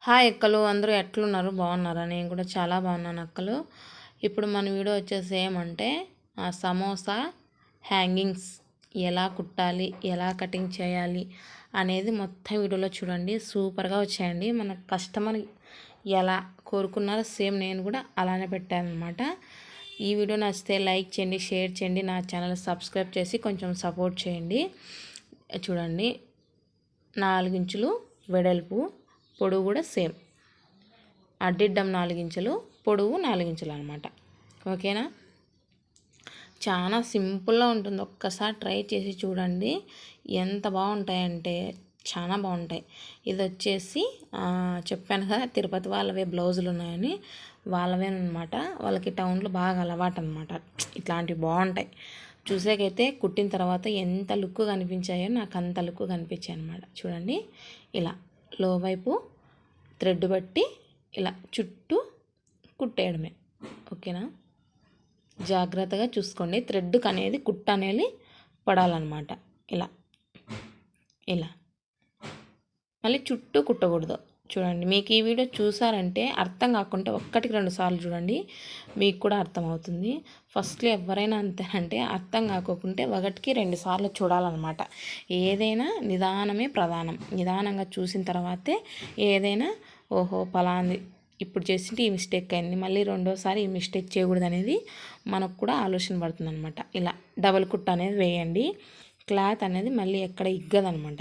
Hi అక్కలు, అందరూ ఎట్లున్నారు? బాగున్నారా? నేను కూడా చాలా బాగున్నాను అక్కలు. ఇప్పుడు మన వీడియో వచ్చేసి ఏమంటే సమోసా హ్యాంగింగ్స్ ఎలా కుట్టాలి, ఎలా కటింగ్ చేయాలి అనేది మొత్తం వీడియోలో చూడండి. సూపర్గా వచ్చాయండి. మన కస్టమర్ ఎలా కోరుకున్నారో సేమ్ నేను కూడా అలానే పెట్టాను అనమాట. ఈ వీడియో నచ్చితే లైక్ చేయండి, షేర్ చేయండి, నా ఛానల్ సబ్స్క్రైబ్ చేసి కొంచెం సపోర్ట్ చేయండి. చూడండి, 4 ఇంచులు వెడల్పు, పొడవు కూడా సేమ్. అడ్డిడ్డం 4 ఇంచులు, పొడవు 4 ఇంచులు అనమాట. ఓకేనా? చాలా సింపుల్గా ఉంటుంది. ఒక్కసారి ట్రై చేసి చూడండి. ఎంత బాగుంటాయంటే చాలా బాగుంటాయి. ఇది వచ్చేసి చెప్పాను కదా, తిరుపతి వాళ్ళవే బ్లౌజులు ఉన్నాయని. వాళ్ళవేనమాట. వాళ్ళకి టౌన్లో బాగా అలవాటు అనమాట. ఇట్లాంటివి బాగుంటాయి. చూసాకైతే కుట్టిన తర్వాత ఎంత లుక్ కనిపించాయో నాకు అంత లుక్ కనిపించాయి అనమాట. చూడండి, ఇలా లో వైపు థ్రెడ్ బట్టి ఇలా చుట్టూ కుట్టేయడమే. ఓకేనా? జాగ్రత్తగా చూసుకోండి. థ్రెడ్కి అనేది కుట్ట అనేది పడాలన్నమాట. ఇలా ఇలా మళ్ళీ చుట్టూ కుట్టకూడదు. చూడండి, మీకు ఈ వీడియో చూసారంటే అర్థం కాకుంటే 1-2 సార్లు చూడండి, మీకు కూడా అర్థమవుతుంది. ఫస్ట్లో ఎవరైనా అంతేనంటే అర్థం కాకుంటే 1-2 సార్లు చూడాలన్నమాట. ఏదైనా నిదానమే ప్రధానం. నిదానంగా చూసిన తర్వాతే ఏదైనా ఓహో పలాంది ఇప్పుడు చేసింటే ఈ మిస్టేక్ అయింది, మళ్ళీ రెండోసారి ఈ మిస్టేక్ చేయకూడదు అనేది మనకు కూడా ఆలోచన పడుతుంది అనమాట. ఇలా డబల్ కుట్ట అనేది వేయండి. క్లాత్ అనేది మళ్ళీ ఎక్కడ ఇగ్గదనమాట.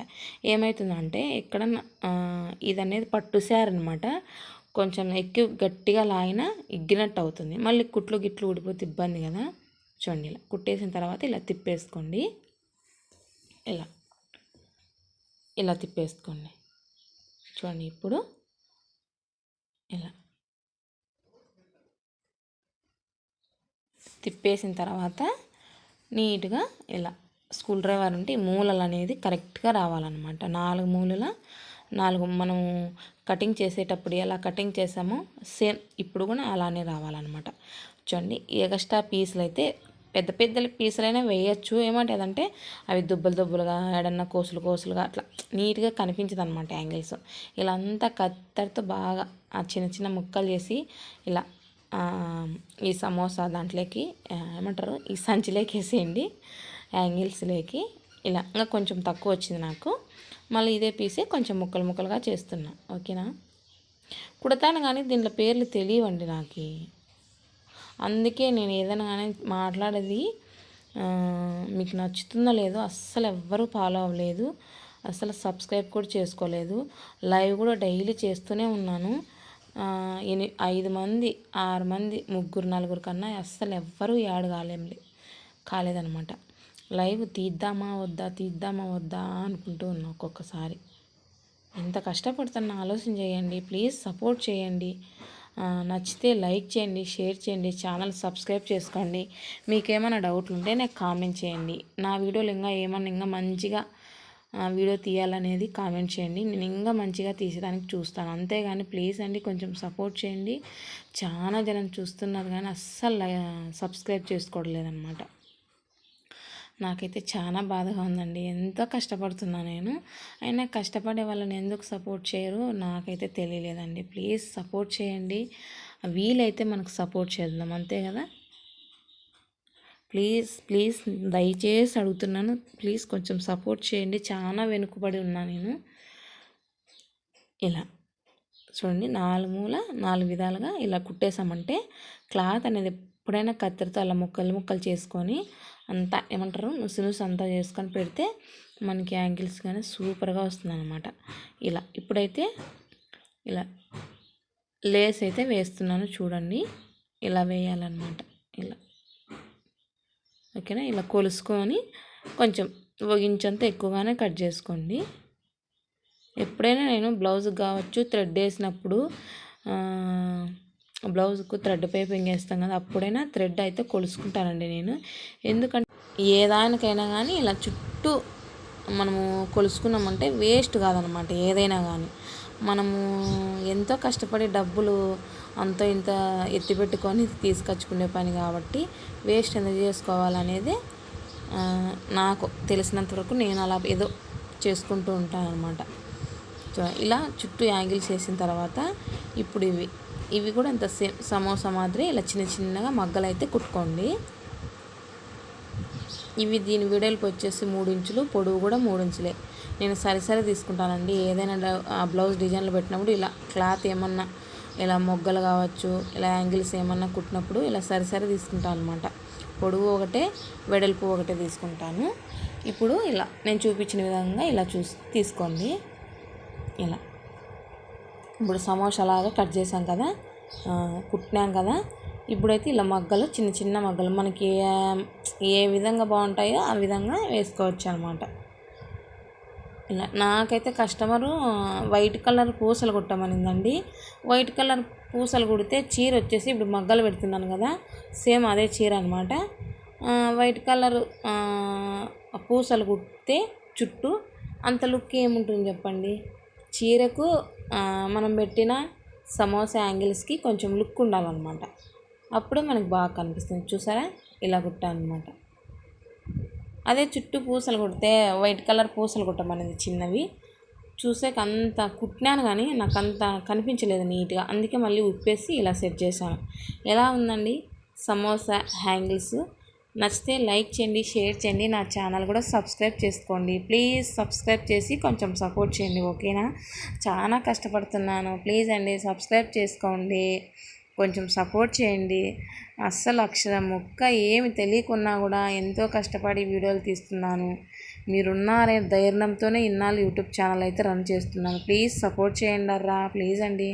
ఏమవుతుందంటే ఎక్కడన్నా ఇది అనేది పట్టుసారనమాట, కొంచెం ఎక్కువ గట్టిగా లాగినా ఇగ్గినట్టు అవుతుంది. మళ్ళీ కుట్లు గిట్లు ఊడిపోతే ఇబ్బంది కదా. చూడండి, ఇలా కుట్టేసిన తర్వాత ఇలా తిప్పేసుకోండి. ఇలా ఇలా తిప్పేసుకోండి. చూడండి, ఇప్పుడు ఇలా తిప్పేసిన తర్వాత నీట్గా ఇలా స్క్రూ డ్రైవర్ ఉంటే ఈ మూలలు అనేది కరెక్ట్గా రావాలన్నమాట. 4 మూలల 4 మనం కటింగ్ చేసేటప్పుడు ఎలా కటింగ్ చేసామో సేమ్ ఇప్పుడు కూడా అలానే రావాలన్నమాట. చూడండి, ఎక్స్ట్రా పీసులు అయితే పెద్ద పెద్ద పీసులైనా వేయచ్చు. ఏమంటేదంటే అవి దుబ్బలు దుబ్బలుగా ఏడన్నా కోసులు కోసులుగా అట్లా నీట్గా కనిపించదు అనమాట యాంగిల్స్. ఇలా అంతా కత్తెరతో బాగా చిన్న చిన్న ముక్కలు చేసి ఇలా ఈ సమోసా దాంట్లోకి ఏమంటారు, ఈ సంచిలోకి వేసేయండి. యాంగిల్స్లోకి ఇలా ఇంకా కొంచెం తక్కువ వచ్చింది నాకు. మళ్ళీ ఇదే పీసే కొంచెం ముక్కలు ముక్కలుగా చేస్తున్నా. ఓకేనా? కుడతాను కానీ దీంట్లో పేర్లు తెలియవండి నాకు. అందుకే నేను ఏదైనా కానీ మాట్లాడేది మీకు నచ్చుతుందో లేదో అస్సలు ఎవ్వరూ ఫాలో అవ్వలేదు, అసలు సబ్స్క్రైబ్ కూడా చేసుకోలేదు. లైవ్ కూడా డైలీ చేస్తూనే ఉన్నాను. 5 మంది 6 మంది 3 4 కన్నా అస్సలు ఎవ్వరూ యాడ్ కాలేదనమాట. లైవ్ తీద్దామా వద్దా అనుకుంటూ ఉన్నా ఒక్కొక్కసారి. ఎంత కష్టపడుతున్నా ఆలోచన చేయండి. ప్లీజ్ సపోర్ట్ చేయండి. నచ్చితే లైక్ చేయండి, షేర్ చేయండి, ఛానల్ సబ్స్క్రైబ్ చేసుకోండి. మీకేమైనా డౌట్లు ఉంటే నాకు కామెంట్ చేయండి. నా వీడియోలు ఇంకా మంచిగా వీడియో తీయాలనేది కామెంట్ చేయండి. నేను ఇంకా మంచిగా తీసేదానికి చూస్తాను. అంతేగాని ప్లీజ్ అండి కొంచెం సపోర్ట్ చేయండి. చాలా జనం చూస్తున్నారు కానీ అస్సలు సబ్స్క్రైబ్ చేసుకోవట్లేదన్నమాట. నాకైతే చాలా బాధగా ఉందండి. ఎంతో కష్టపడుతున్నా నేను, అయినా కష్టపడే వాళ్ళని ఎందుకు సపోర్ట్ చేయరు నాకైతే తెలియలేదండి. ప్లీజ్ సపోర్ట్ చేయండి. వీలైతే మనకు సపోర్ట్ చేద్దాం, అంతే కదా. ప్లీజ్ దయచేసి అడుగుతున్నాను. ప్లీజ్ కొంచెం సపోర్ట్ చేయండి. చాలా వెనుకబడి ఉన్నా నేను. ఇలా చూడండి, 4 మూల 4 విధాలుగా ఇలా కుట్టేసామంటే క్లాత్ అనేది ఎప్పుడైనా కత్తిరితో అలా ముక్కలు చేసుకొని అంతా ఏమంటారు నుసు అంతా చేసుకొని పెడితే మనకి యాంగిల్స్ కానీ సూపర్గా వస్తుందన్నమాట. ఇలా ఇప్పుడైతే ఇలా లేస్ అయితే వేస్తున్నాను. చూడండి, ఇలా వేయాలన్నమాట. ఇలా ఓకేనా? ఇలా కొలుసుకొని కొంచెం ఇంచంతా ఎక్కువగానే కట్ చేసుకోండి. ఎప్పుడైనా నేను బ్లౌజ్కి కావచ్చు థ్రెడ్ వేసినప్పుడు బ్లౌజ్కు థ్రెడ్ పైపింగ్ వేస్తాం కదా, అప్పుడైనా థ్రెడ్ అయితే కొలుసుకుంటానండి నేను. ఎందుకంటే ఏ దానికైనా కానీ ఇలా చుట్టూ మనము కొలుసుకున్నామంటే వేస్ట్ కాదనమాట. ఏదైనా కానీ మనము ఎంతో కష్టపడి డబ్బులు అంత ఇంత ఎత్తిపెట్టుకొని తీసుకొచ్చుకునే పని కాబట్టి వేస్ట్ ఎందుకు చేసుకోవాలనేది నాకు తెలిసినంత వరకు నేను అలా ఏదో చేసుకుంటూ ఉంటాను అనమాట. ఇలా చుట్టూ యాంగిల్స్ వేసిన తర్వాత ఇప్పుడు ఇవి కూడా ఇంత సమోసా మాదిరి ఇలా చిన్న చిన్నగా మగ్గలు అయితే కుట్టుకోండి. ఇవి దీని వెడల్పు వచ్చేసి 3 ఇంచులు, పొడవు కూడా 3 ఇంచులే. నేను సరిసరి తీసుకుంటానండి. ఏదైనా బ్లౌజ్ డిజైన్లు పెట్టినప్పుడు ఇలా క్లాత్ ఏమన్నా ఇలా మొగ్గలు కావచ్చు, ఇలా యాంగిల్స్ ఏమన్నా కుట్టినప్పుడు ఇలా సరిసరి తీసుకుంటాను అనమాట. పొడవు ఒకటే, వెడల్పు ఒకటే తీసుకుంటాను. ఇప్పుడు ఇలా నేను చూపించిన విధంగా ఇలా తీసుకోండి. ఇలా ఇప్పుడు సమోసాలాగా కట్ చేసాం కదా, కుట్టినాం కదా. ఇప్పుడైతే ఇలా మగ్గలు, చిన్న చిన్న మగ్గలు మనకి ఏ విధంగా బాగుంటాయో ఆ విధంగా వేసుకోవచ్చు అనమాట. ఇలా నాకైతే కస్టమరు వైట్ కలర్ పూసలు కుట్టమనిందండి. వైట్ కలర్ పూసలు కుడితే చీర వచ్చేసి ఇప్పుడు మగ్గలు పెడుతున్నాను కదా, సేమ్ అదే చీర అనమాట. వైట్ కలర్ పూసలు కుడితే చుట్టూ అంత లుక్ ఏముంటుంది చెప్పండి. చీరకు మనం పెట్టిన సమోసా యాంగిల్స్కి కొంచెం లుక్ ఉండాలన్నమాట. అప్పుడే మనకు బాగా కనిపిస్తుంది. చూసారా, ఇలా కుట్టాను అనమాట. అదే చుట్టూ పూసలు కుడితే వైట్ కలర్ పూసలు కుట్టమనేది చిన్నవి. చూసాక అంత కుట్టినాను కానీ నాకు అంత కనిపించలేదు నీట్గా. అందుకే మళ్ళీ ఉప్పేసి ఇలా సెట్ చేశాను. ఎలా ఉందండి సమోసా హ్యాంగిల్స్? నచ్చితే లైక్ చేయండి, షేర్ చేయండి. నా ఛానల్ కూడా సబ్స్క్రైబ్ చేసుకోండి. ప్లీజ్ సబ్స్క్రైబ్ చేసి కొంచెం సపోర్ట్ చేయండి, ఓకేనా? చాలా కష్టపడుతున్నాను. ప్లీజ్ అండి సబ్స్క్రైబ్ చేసుకోండి, కొంచెం సపోర్ట్ చేయండి. అస్సలు అక్షరం ముక్క ఏమి తెలియకున్నా కూడా ఎంతో కష్టపడి వీడియోలు తీస్తున్నాను. మీరున్నారే ధైర్యంతోనే ఇన్నాళ్ళు యూట్యూబ్ ఛానల్ అయితే రన్ చేస్తున్నాను. ప్లీజ్ సపోర్ట్ చేయండి అర్రా, ప్లీజ్ అండి.